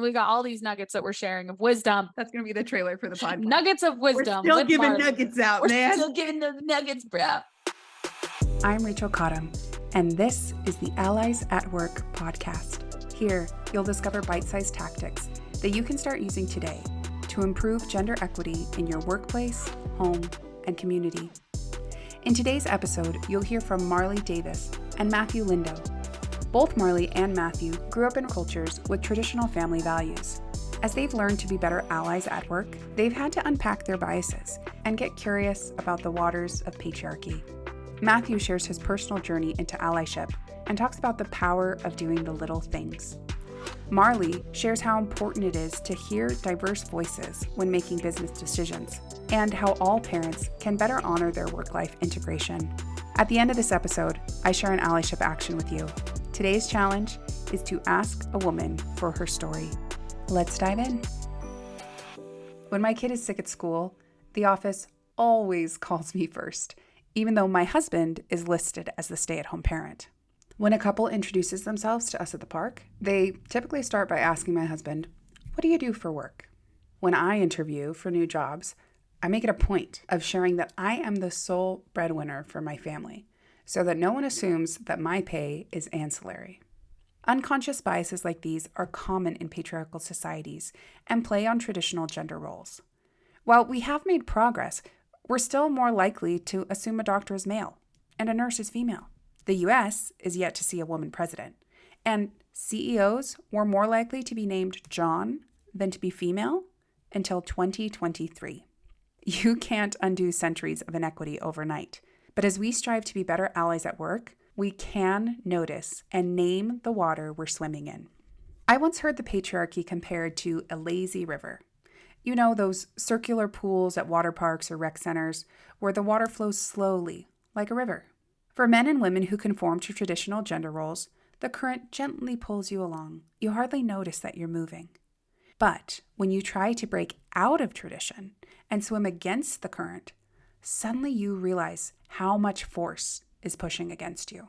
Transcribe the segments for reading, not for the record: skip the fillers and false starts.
We got all these nuggets that we're sharing of wisdom. That's going to be the trailer for the podcast. Nuggets of wisdom. We're still giving nuggets out, man. We're still giving the nuggets, bro. I'm Rachel Cottam, and this is the Allies at Work podcast. Here, you'll discover bite-sized tactics that you can start using today to improve gender equity in your workplace, home, and community. In today's episode, you'll hear from Marley Davis and Matthew Lindow. Both Marley and Matthew grew up in cultures with traditional family values. As they've learned to be better allies at work, they've had to unpack their biases and get curious about the waters of patriarchy. Matthew shares his personal journey into allyship and talks about the power of doing the little things. Marley shares how important it is to hear diverse voices when making business decisions, and how all parents can better honor their work-life integration. At the end of this episode, I share an allyship action with you. Today's challenge is to ask a woman for her story. Let's dive in. When my kid is sick at school, the office always calls me first, even though my husband is listed as the stay-at-home parent. When a couple introduces themselves to us at the park, they typically start by asking my husband, "What do you do for work?" When I interview for new jobs, I make it a point of sharing that I am the sole breadwinner for my family, so that no one assumes that my pay is ancillary. Unconscious biases like these are common in patriarchal societies and play on traditional gender roles. While we have made progress, we're still more likely to assume a doctor is male and a nurse is female. The US is yet to see a woman president, and CEOs were more likely to be named John than to be female until 2023. You can't undo centuries of inequity overnight, but as we strive to be better allies at work, we can notice and name the water we're swimming in. I once heard the patriarchy compared to a lazy river. You know, those circular pools at water parks or rec centers where the water flows slowly, like a river. For men and women who conform to traditional gender roles, the current gently pulls you along. You hardly notice that you're moving. But when you try to break out of tradition and swim against the current, suddenly you realize how much force is pushing against you.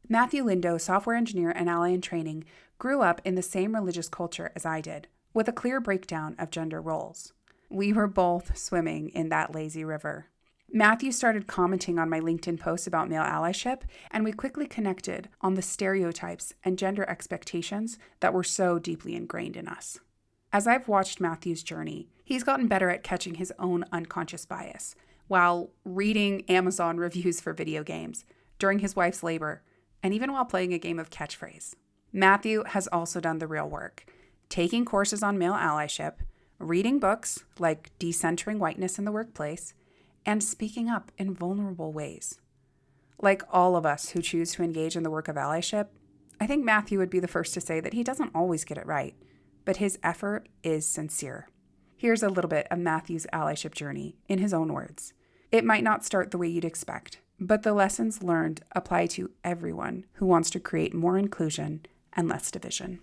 Matthew Lindow, software engineer and ally in training, grew up in the same religious culture as I did, with a clear breakdown of gender roles. We were both swimming in that lazy river. Matthew started commenting on my LinkedIn posts about male allyship, and we quickly connected on the stereotypes and gender expectations that were so deeply ingrained in us. As I've watched Matthew's journey, he's gotten better at catching his own unconscious bias while reading Amazon reviews for video games, during his wife's labor, and even while playing a game of catchphrase. Matthew has also done the real work, taking courses on male allyship, reading books like Decentering Whiteness in the Workplace, and speaking up in vulnerable ways. Like all of us who choose to engage in the work of allyship, I think Matthew would be the first to say that he doesn't always get it right, but his effort is sincere. Here's a little bit of Matthew's allyship journey in his own words. It might not start the way you'd expect, but the lessons learned apply to everyone who wants to create more inclusion and less division.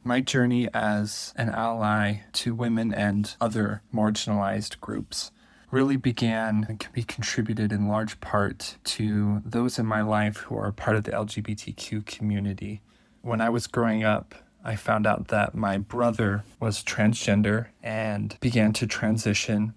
My journey as an ally to women and other marginalized groups really began and can be contributed in large part to those in my life who are part of the LGBTQ community. When I was growing up, I found out that my brother was transgender and began to transition.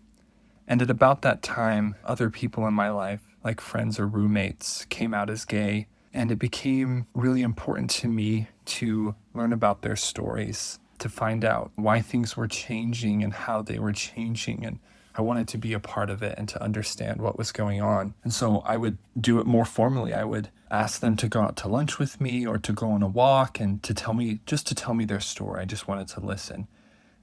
And at about that time, other people in my life, like friends or roommates, came out as gay. And it became really important to me to learn about their stories, to find out why things were changing and how they were changing. And I wanted to be a part of it and to understand what was going on. And so I would do it more formally. I would ask them to go out to lunch with me or to go on a walk and to tell me their story. I just wanted to listen.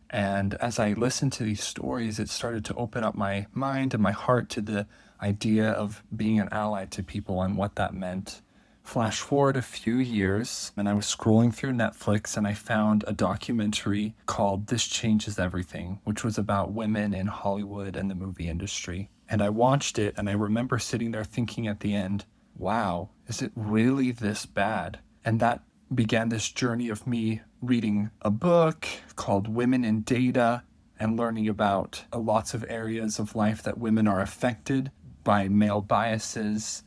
And as I listened to these stories, it started to open up my mind and my heart to the idea of being an ally to people and what that meant. Flash forward a few years, and I was scrolling through Netflix, and I found a documentary called This Changes Everything, which was about women in Hollywood and the movie industry. And I watched it, and I remember sitting there thinking at the end, wow, is it really this bad? And that began this journey of me reading a book called Women in Data and learning about lots of areas of life that women are affected by male biases.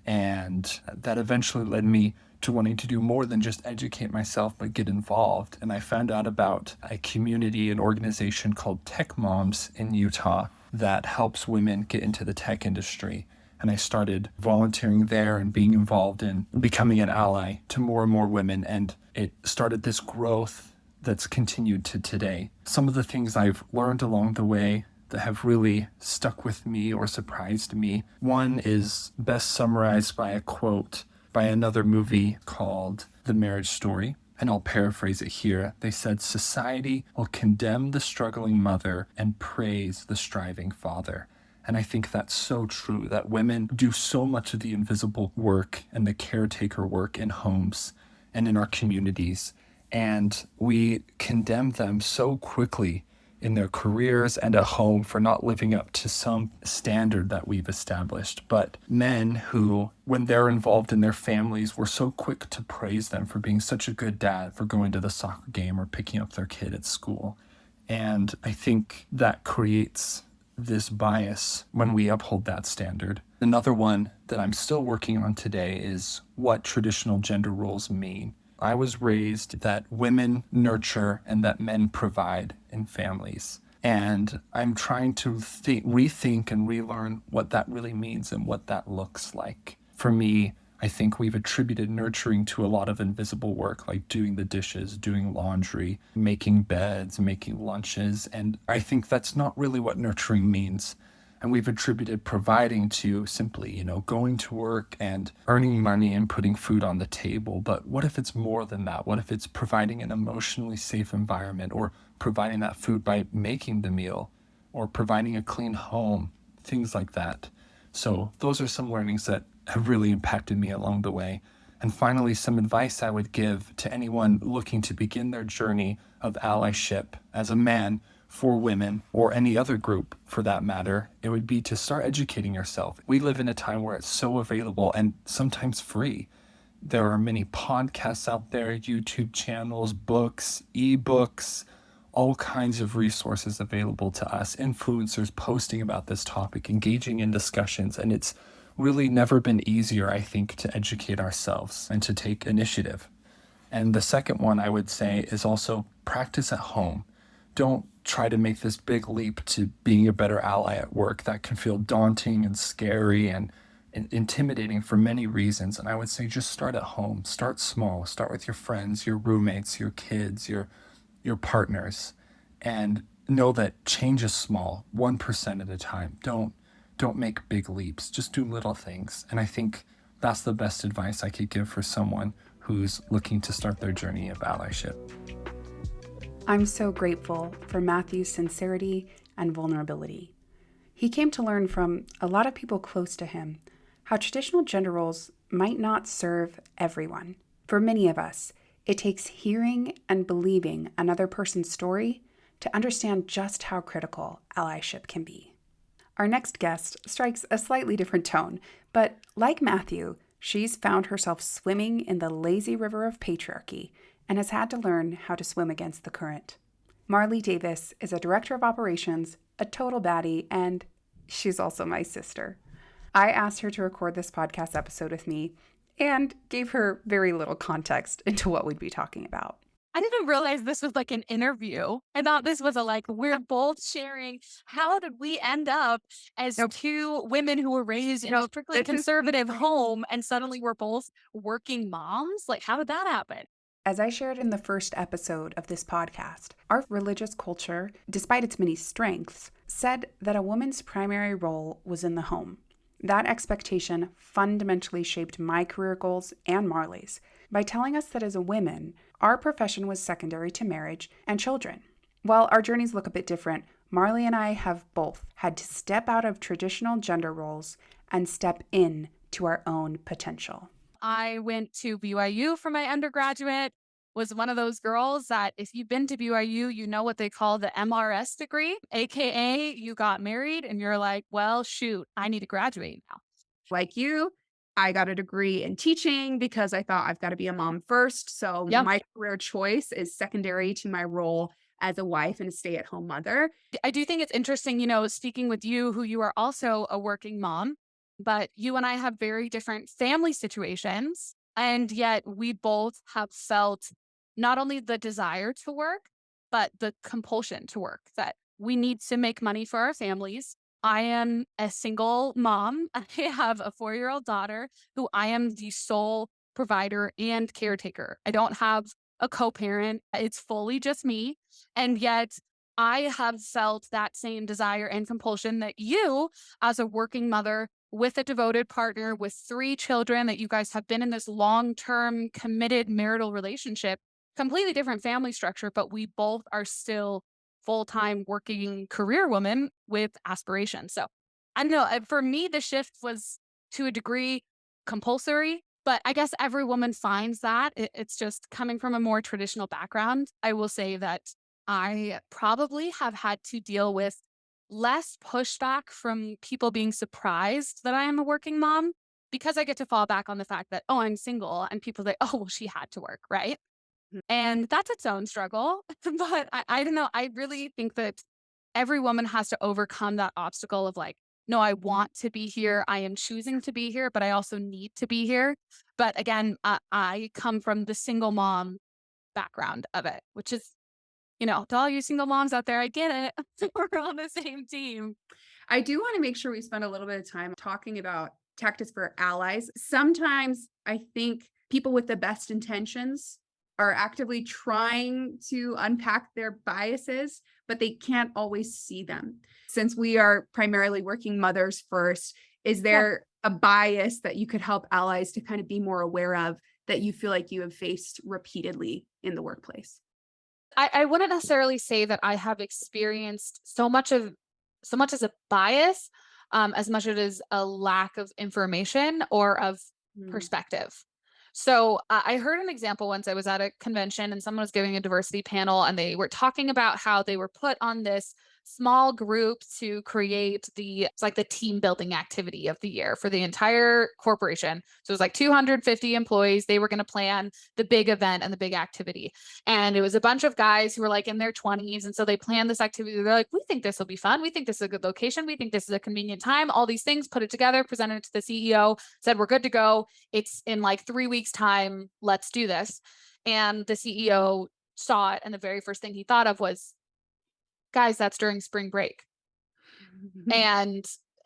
And that eventually led me to wanting to do more than just educate myself, but get involved. And I found out about a community, an organization called Tech Moms in Utah that helps women get into the tech industry. And I started volunteering there and being involved in becoming an ally to more and more women. And it started this growth that's continued to today. Some of the things I've learned along the way that have really stuck with me or surprised me. One is best summarized by a quote by another movie called The Marriage Story. And I'll paraphrase it here. They said, "Society will condemn the struggling mother and praise the striving father." And I think that's so true, that women do so much of the invisible work and the caretaker work in homes and in our communities. And we condemn them so quickly in their careers and at home for not living up to some standard that we've established. But men who, when they're involved in their families, we're so quick to praise them for being such a good dad, for going to the soccer game or picking up their kid at school. And I think that creates this bias when we uphold that standard. Another one that I'm still working on today is what traditional gender roles mean. I was raised that women nurture and that men provide in families. And I'm trying to rethink and relearn what that really means and what that looks like. For me, I think we've attributed nurturing to a lot of invisible work, like doing the dishes, doing laundry, making beds, making lunches. And I think that's not really what nurturing means. And we've attributed providing to simply, going to work and earning money and putting food on the table. But what if it's more than that? What if it's providing an emotionally safe environment, or providing that food by making the meal, or providing a clean home, things like that. So those are some learnings that have really impacted me along the way. And finally, some advice I would give to anyone looking to begin their journey of allyship as a man for women, or any other group for that matter, it would be to start educating yourself. We live in a time where it's so available and sometimes free. There are many podcasts out there, YouTube channels, books, ebooks, all kinds of resources available to us, influencers posting about this topic, engaging in discussions, and it's really never been easier, I think, to educate ourselves and to take initiative. And the second one I would say is also practice at home. Don't try to make this big leap to being a better ally at work. That can feel daunting and scary and intimidating for many reasons. And I would say just start at home. Start small. Start with your friends, your roommates, your kids, your partners. And know that change is small, 1% at a time. Don't make big leaps. Just do little things. And I think that's the best advice I could give for someone who's looking to start their journey of allyship. I'm so grateful for Matthew's sincerity and vulnerability. He came to learn from a lot of people close to him how traditional gender roles might not serve everyone. For many of us, it takes hearing and believing another person's story to understand just how critical allyship can be. Our next guest strikes a slightly different tone, but like Matthew, she's found herself swimming in the lazy river of patriarchy and has had to learn how to swim against the current. Marley Davis is a director of operations, a total baddie, and she's also my sister. I asked her to record this podcast episode with me and gave her very little context into what we'd be talking about. I didn't realize this was like an interview. I thought this was we're both sharing how did we end up as two women who were raised in a strictly conservative home, and suddenly we're both working moms? Like, how did that happen? As I shared in the first episode of this podcast, our religious culture, despite its many strengths, said that a woman's primary role was in the home. That expectation fundamentally shaped my career goals and Marley's by telling us that as a woman, our profession was secondary to marriage and children. While our journeys look a bit different, Marley and I have both had to step out of traditional gender roles and step in to our own potential. I went to BYU for my undergraduate, was one of those girls that if you've been to BYU, you know what they call the MRS degree, AKA you got married and you're like, well, shoot, I need to graduate now. Like you, I got a degree in teaching because I thought I've got to be a mom first. So my career choice is secondary to my role as a wife and a stay-at-home mother. I do think it's interesting, speaking with you, who you are also a working mom, but you and I have very different family situations. And yet we both have felt not only the desire to work, but the compulsion to work, that we need to make money for our families. I am a single mom. I have a 4-year-old daughter who I am the sole provider and caretaker. I don't have a co parent, it's fully just me. And yet I have felt that same desire and compulsion that you, as a working mother with a devoted partner with 3 children, that you guys have been in this long-term committed marital relationship, completely different family structure, but we both are still full-time working career women with aspirations. So I don't know. For me, the shift was to a degree compulsory, but I guess every woman finds that. It's just coming from a more traditional background. I will say that I probably have had to deal with less pushback from people being surprised that I am a working mom, because I get to fall back on the fact that, oh, I'm single, and people say, oh, well, she had to work, right? Mhm. And that's its own struggle. But I don't know. I really think that every woman has to overcome that obstacle of like, no, I want to be here. I am choosing to be here, but I also need to be here. But again, I come from the single mom background of it, which is, to all you single moms out there, I get it. We're on the same team. I do want to make sure we spend a little bit of time talking about tactics for allies. Sometimes I think people with the best intentions are actively trying to unpack their biases, but they can't always see them. Since we are primarily working mothers first, is Yeah. there a bias that you could help allies to kind of be more aware of that you feel like you have faced repeatedly in the workplace? I wouldn't necessarily say that I have experienced so much as a bias, as much as it is a lack of information or of Mm. perspective. So I heard an example once. I was at a convention and someone was giving a diversity panel, and they were talking about how they were put on this small group to create it's like the team building activity of the year for the entire corporation. So it was like 250 employees. They were going to plan the big event and the big activity. And it was a bunch of guys who were like in their 20s. And so they planned this activity. They're like, we think this will be fun. We think this is a good location. We think this is a convenient time. All these things, put it together, presented it to the CEO, said, we're good to go. It's in like 3 weeks' time. Let's do this. And the CEO saw it. And the very first thing he thought of was, guys, that's during spring break. And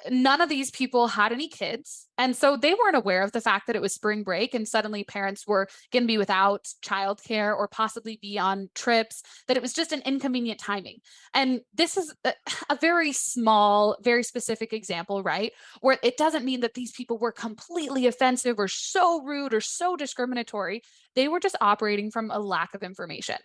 none of these people had any kids. And so they weren't aware of the fact that it was spring break and suddenly parents were going to be without childcare or possibly be on trips, that it was just an inconvenient timing. And this is a very small, very specific example, right? Where it doesn't mean that these people were completely offensive or so rude or so discriminatory. They were just operating from a lack of information.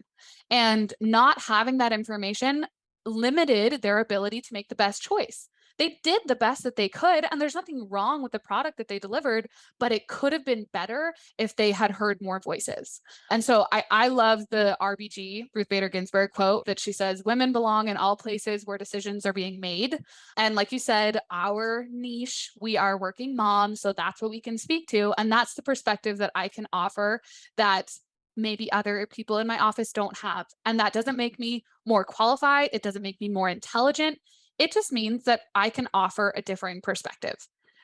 And not having that information limited their ability to make the best choice. They did the best that they could, and there's nothing wrong with the product that they delivered, but it could have been better if they had heard more voices. And so I love the RBG, Ruth Bader Ginsburg quote that she says, women belong in all places where decisions are being made. And like you said, our niche, we are working moms, so that's what we can speak to. And that's the perspective that I can offer that maybe other people in my office don't have. And that doesn't make me more qualified. It doesn't make me more intelligent. It just means that I can offer a differing perspective.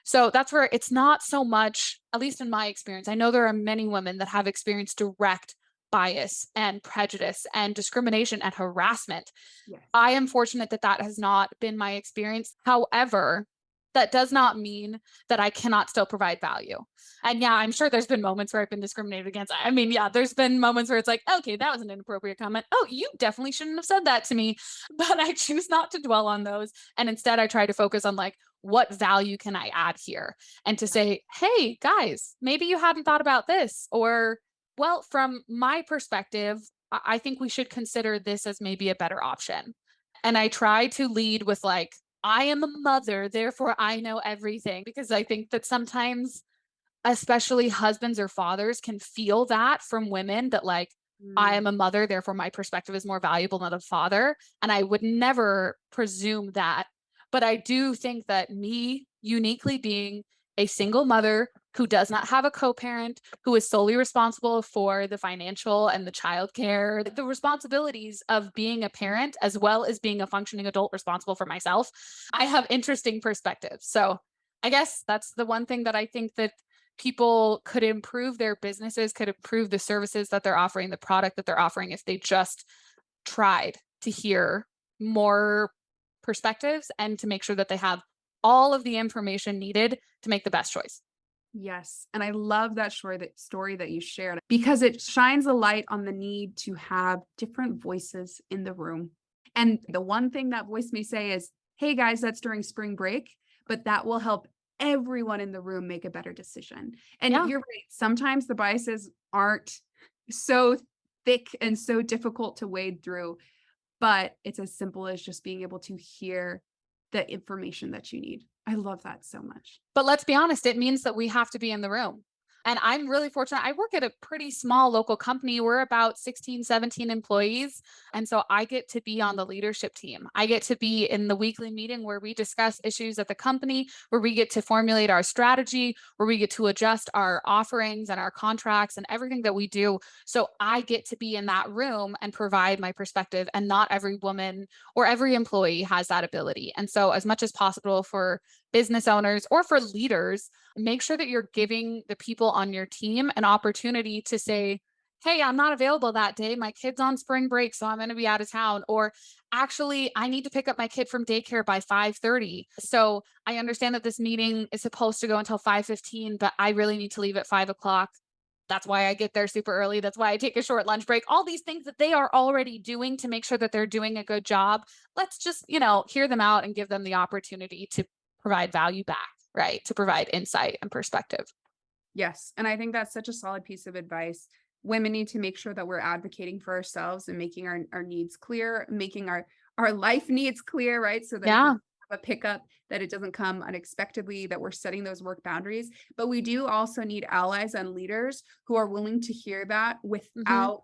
So that's where it's not so much, at least in my experience. I know there are many women that have experienced direct bias and prejudice and discrimination and harassment. Yes. I am fortunate that that has not been my experience. However, that does not mean that I cannot still provide value. And yeah, I'm sure there's been moments where I've been discriminated against. I mean, yeah, there's been moments where it's like, okay, that was an inappropriate comment. Oh, you definitely shouldn't have said that to me. But I choose not to dwell on those. And instead, I try to focus on like, what value can I add here? And to say, hey, guys, maybe you hadn't thought about this. Or, well, from my perspective, I think we should consider this as maybe a better option. And I try to lead with like, I am a mother, therefore I know everything. Because I think that sometimes, especially husbands or fathers, can feel that from women that, like, I Mm. am a mother, therefore my perspective is more valuable than a father. And I would never presume that. But I do think that me uniquely being a single mother who does not have a co parent, who is solely responsible for the financial and the childcare, the responsibilities of being a parent, as well as being a functioning adult responsible for myself, I have interesting perspectives. So I guess that's the one thing that I think that people could improve their businesses, could improve the services that they're offering, the product that they're offering if they just tried to hear more perspectives and to make sure that they have all of the information needed to make the best choice. Yes. And I love that story that you shared because it shines a light on the need to have different voices in the room. And the one thing that voice may say is, hey guys, that's during spring break, but that will help everyone in the room make a better decision. And Yeah. you're right. Sometimes the biases aren't so thick and so difficult to wade through, but it's as simple as just being able to hear the information that you need. I love that so much. But let's be honest, it means that we have to be in the room. And I'm really fortunate. I work at a pretty small local company. We're about 16, 17 employees. And so I get to be on the leadership team. I get to be in the weekly meeting where we discuss issues at the company, where we get to formulate our strategy, where we get to adjust our offerings and our contracts and everything that we do. So I get to be in that room and provide my perspective. And not every woman or every employee has that ability. And so, as much as possible for business owners or for leaders, make sure that you're giving the people on your team an opportunity to say, hey, I'm not available that day. My kid's on spring break, so I'm going to be out of town. Or actually, I need to pick up my kid from daycare by 5:30. So I understand that this meeting is supposed to go until 5:15, but I really need to leave at 5 o'clock. That's why I get there super early. That's why I take a short lunch break. All these things that they are already doing to make sure that they're doing a good job. Let's just, hear them out and give them the opportunity to provide value back, right? To provide insight and perspective. Yes. And I think that's such a solid piece of advice. Women need to make sure that we're advocating for ourselves and making our needs clear, making our life needs clear, right? So that if we Yeah. have a pickup, that it doesn't come unexpectedly, that we're setting those work boundaries. But we do also need allies and leaders who are willing to hear that Hmm. without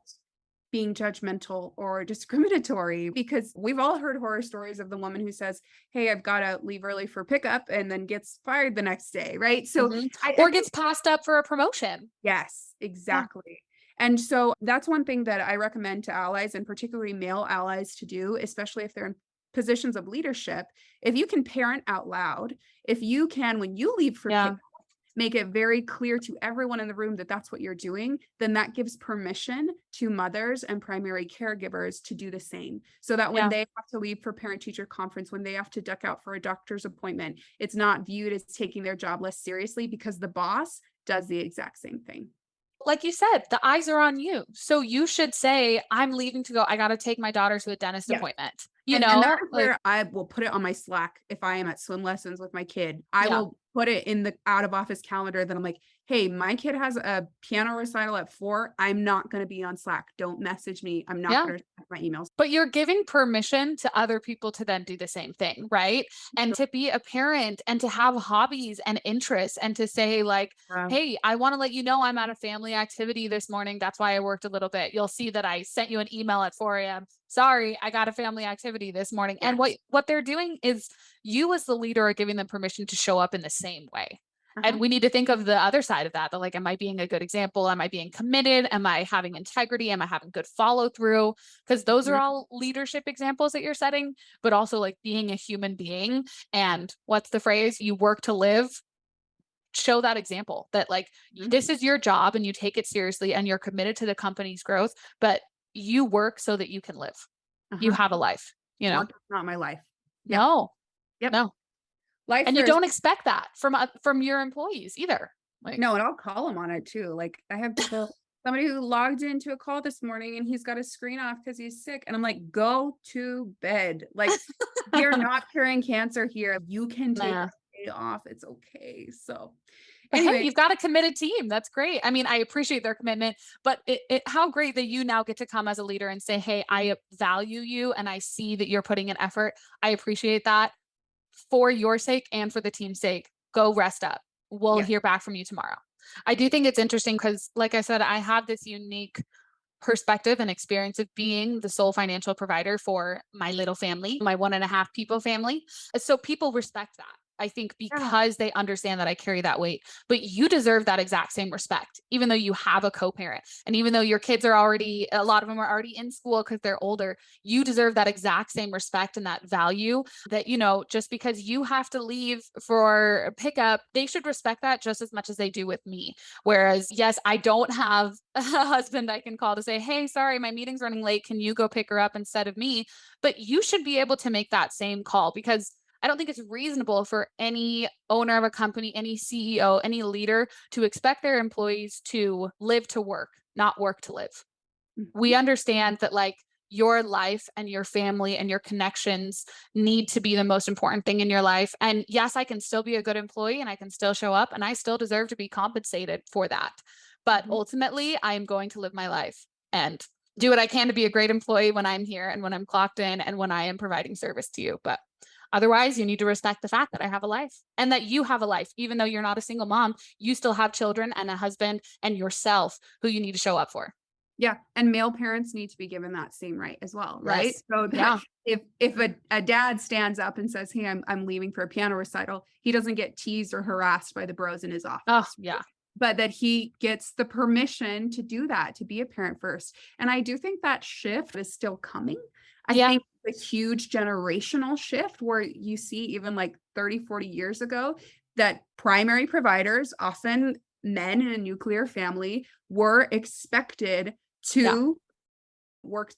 being judgmental or discriminatory, because we've all heard horror stories of the woman who says, hey, I've got to leave early for pickup and then gets fired the next day, right? So Hmm. I Or think gets passed up for a promotion. yes, Yeah. exactly. And so that's one thing that I recommend to allies, and particularly male allies, to do, especially if they're in positions of leadership. If you can parent out loud, if you can, when you leave for Yeah. pickup, make it very clear to everyone in the room that that's what you're doing, then that gives permission to mothers and primary caregivers to do the same. So that when Yeah. they have to leave for parent teacher conference, when they have to duck out for a doctor's appointment, it's not viewed as taking their job less seriously because the boss does the exact same thing. Like you said, the eyes are on you. So you should say, I'm leaving to go. I got to take my daughter to a dentist Yeah. appointment. And that is Like, where I will put it on my Slack if I am at swim lessons with my kid. I yeah. will put it in the out of office calendar that I'm like, hey, my kid has a piano recital at 4. I'm not going to be on Slack. Don't message me. I'm not Yeah. going to check my emails. But you're giving permission to other people to then do the same thing, right? And to be a parent and to have hobbies and interests and to say, like, Yeah. hey, I want to let you know I'm at a family activity this morning. That's why I worked a little bit. You'll see that I sent you an email at 4 a.m. Sorry, I got a family activity this morning. And Yes. what they're doing is you as the leader are giving them permission to show up in the same way. Uh-huh. And we need to think of the other side of that, like, am I being a good example? Am I being committed? Am I having integrity? Am I having good follow through? Because those are Mhm. all leadership examples that you're setting, but also like being a human being. And what's the phrase? You work to live. Show that example that, like, Mhm. this is your job and you take it seriously and you're committed to the company's growth, but you work so that you can live. You Uh-huh. have a life, Work is not my life. Yeah. No, Yep. no. Life And you for don't expect that from your employees either. Like, no, and I'll call them on it too. Like I have somebody who logged into a call this morning and he's got a screen off because he's sick. And I'm like, go to bed. Like we are not curing cancer here. You can take nah. a day off. It's okay. So But hey, anyway, you've got a committed team. That's great. I mean, I appreciate their commitment, but how great that you now get to come as a leader and say, hey, I value you and I see that you're putting in effort. I appreciate that for your sake and for the team's sake. Go rest up. We'll yeah. hear back from you tomorrow. I do think it's interesting because, like I said, I have this unique perspective and experience of being the sole financial provider for my little family, my 1.5 people family. So people respect that. I think Yeah. because they understand that I carry that weight, but you deserve that exact same respect, even though you have a co-parent. And even though your kids are already, a lot of them are already in school because they're older, you deserve that exact same respect and that value that, just because you have to leave for pickup, they should respect that just as much as they do with me. Whereas, yes, I don't have a husband I can call to say, hey, sorry, my meeting's running late. Can you go pick her up instead of me? But you should be able to make that same call, because I don't think it's reasonable for any owner of a company, any CEO, any leader to expect their employees to live to work, not work to live. We Mhm. understand that, like, your life and your family and your connections need to be the most important thing in your life. And yes, I can still be a good employee and I can still show up and I still deserve to be compensated for that. But Mhm. ultimately, I am going to live my life and do what I can to be a great employee when I'm here and when I'm clocked in and when I am providing service to you. But otherwise, you need to respect the fact that I have a life and that you have a life. Even though you're not a single mom, you still have children and a husband and yourself who you need to show up for. Yeah, and male parents need to be given that same right as well, right? Yes. So Yeah. that if a dad stands up and says, "Hey, I'm leaving for a piano recital," he doesn't get teased or harassed by the bros in his Oh, office, yeah. but that he gets the permission to do that, to be a parent first. And I do think that shift is still coming. I Yeah. think a huge generational shift where you see even like 30, 40 years ago that primary providers, often men in a nuclear family, were expected Yeah. to work.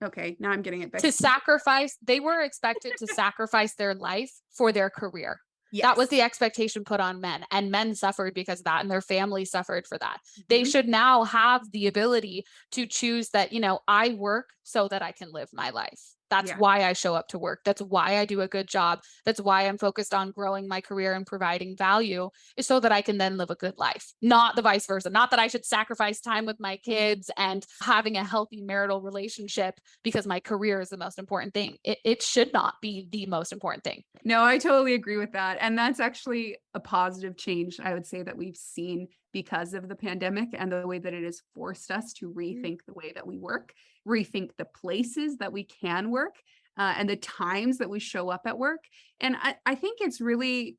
Okay, now I'm getting it back. To sacrifice, they were expected to sacrifice their life for their career. That was Yes. the expectation put on men, and men suffered because of that, and their families suffered for that. They Mhm. should now have the ability to choose that, I work so that I can live my life. That's Yeah. why I show up to work. That's why I do a good job. That's why I'm focused on growing my career and providing value, is so that I can then live a good life, not the vice versa. Not that I should sacrifice time with my kids and having a healthy marital relationship because my career is the most important thing. It should not be the most important thing. No, I totally agree with that. And that's actually a positive change, I would say, that we've seen because of the pandemic and the way that it has forced us to rethink the way that we work, rethink the places that we can work, and the times that we show up at work. And I think it's really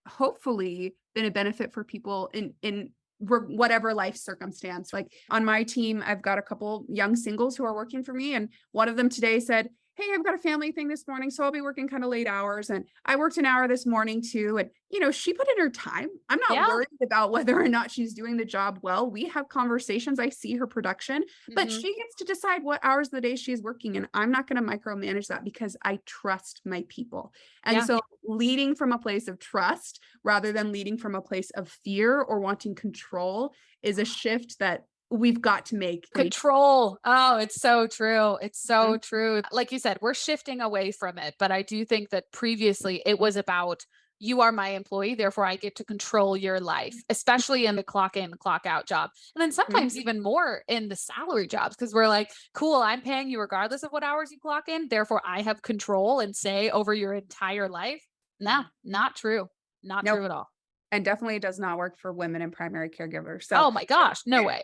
hopefully been a benefit for people in whatever life circumstance. Like on my team, I've got a couple young singles who are working for me, and one of them today said, "Hey, I've got a family thing this morning, so I'll be working kind of late hours." And I worked an hour this morning too. And she put in her time. I'm not Yeah. worried about whether or not she's doing the job well. We have conversations. I see her production, but Mhm. she gets to decide what hours of the day she's working. And I'm not going to micromanage that because I trust my people. And Yeah. so leading from a place of trust rather than leading from a place of fear or wanting control is a shift that we've got to make. Control. Oh, it's so true. It's Mhm. so true. Like you said, we're shifting away from it, but I do think that previously it was about, you are my employee, therefore I get to control your life, especially in the clock in, clock out job. And then sometimes even more in the salary jobs, because we're like, cool, I'm paying you regardless of what hours you clock in, therefore I have control and say over your entire life. No, not true. Not Nope. true at all. And definitely does not work for women and primary caregivers. So Oh my gosh, no way.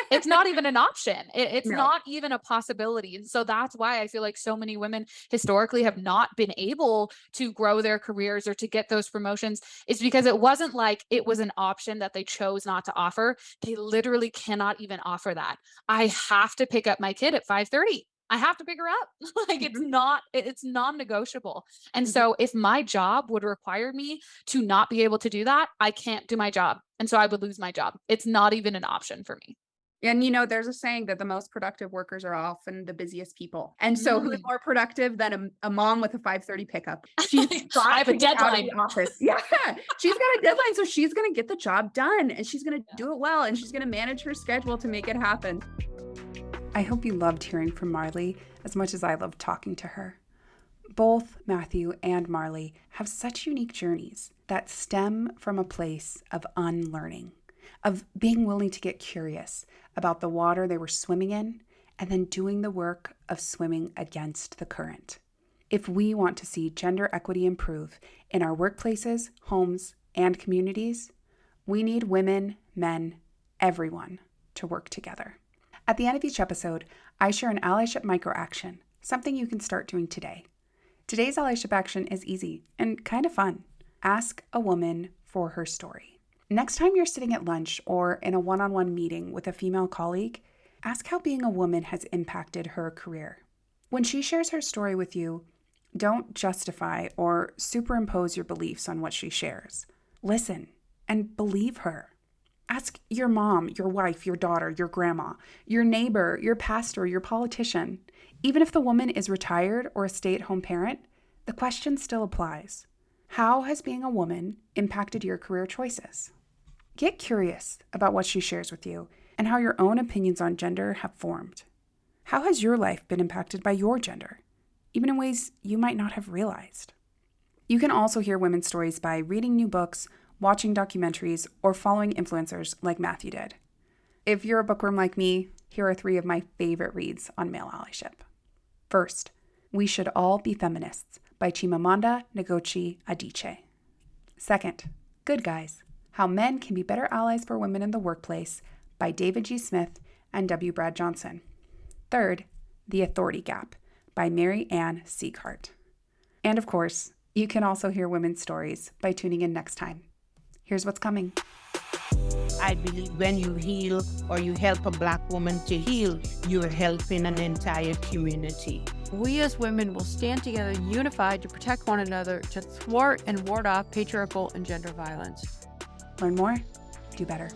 It's not even an option. It's no. not even a possibility. And so that's why I feel like so many women historically have not been able to grow their careers or to get those promotions, is because it wasn't like it was an option that they chose not to offer. They literally cannot even offer that. I have to pick up my kid at 5:30. I have to pick her up. Like, Mhm. it's non-negotiable. And Mhm. so if my job would require me to not be able to do that, I can't do my job. And so I would lose my job. It's not even an option for me. And there's a saying that the most productive workers are often the busiest people. And so who's Mm. more productive than a mom with a 5:30 pickup? She's I got have a to get out of deadline. the office. Yeah. She's got a deadline. So she's going to get the job done and she's going to Yeah. do it well and she's going to manage her schedule to make it happen. I hope you loved hearing from Marley as much as I loved talking to her. Both Matthew and Marley have such unique journeys that stem from a place of unlearning, of being willing to get curious about the water they were swimming in and then doing the work of swimming against the current. If we want to see gender equity improve in our workplaces, homes, and communities, we need women, men, everyone to work together. At the end of each episode, I share an allyship microaction, something you can start doing today. Today's allyship action is easy and kind of fun. Ask a woman for her story. Next time you're sitting at lunch or in a one-on-one meeting with a female colleague, ask how being a woman has impacted her career. When she shares her story with you, don't justify or superimpose your beliefs on what she shares. Listen and believe her. Ask your mom, your wife, your daughter, your grandma, your neighbor, your pastor, your politician. Even if the woman is retired or a stay-at-home parent, the question still applies. How has being a woman impacted your career choices? Get curious about what she shares with you and how your own opinions on gender have formed. How has your life been impacted by your gender, even in ways you might not have realized? You can also hear women's stories by reading new books, watching documentaries, or following influencers like Matthew did. If you're a bookworm like me, here are 3 of my favorite reads on male allyship. First, We Should All Be Feminists by Chimamanda Ngozi Adichie. Second, Good Guys, How Men Can Be Better Allies for Women in the Workplace by David G. Smith and W. Brad Johnson. Third, The Authority Gap by Mary Ann Sieghart. And of course, you can also hear women's stories by tuning in next time. Here's what's coming. I believe when you heal or you help a Black woman to heal, you're helping an entire community. We as women will stand together unified to protect one another, to thwart and ward off patriarchal and gender violence. Learn more, do better.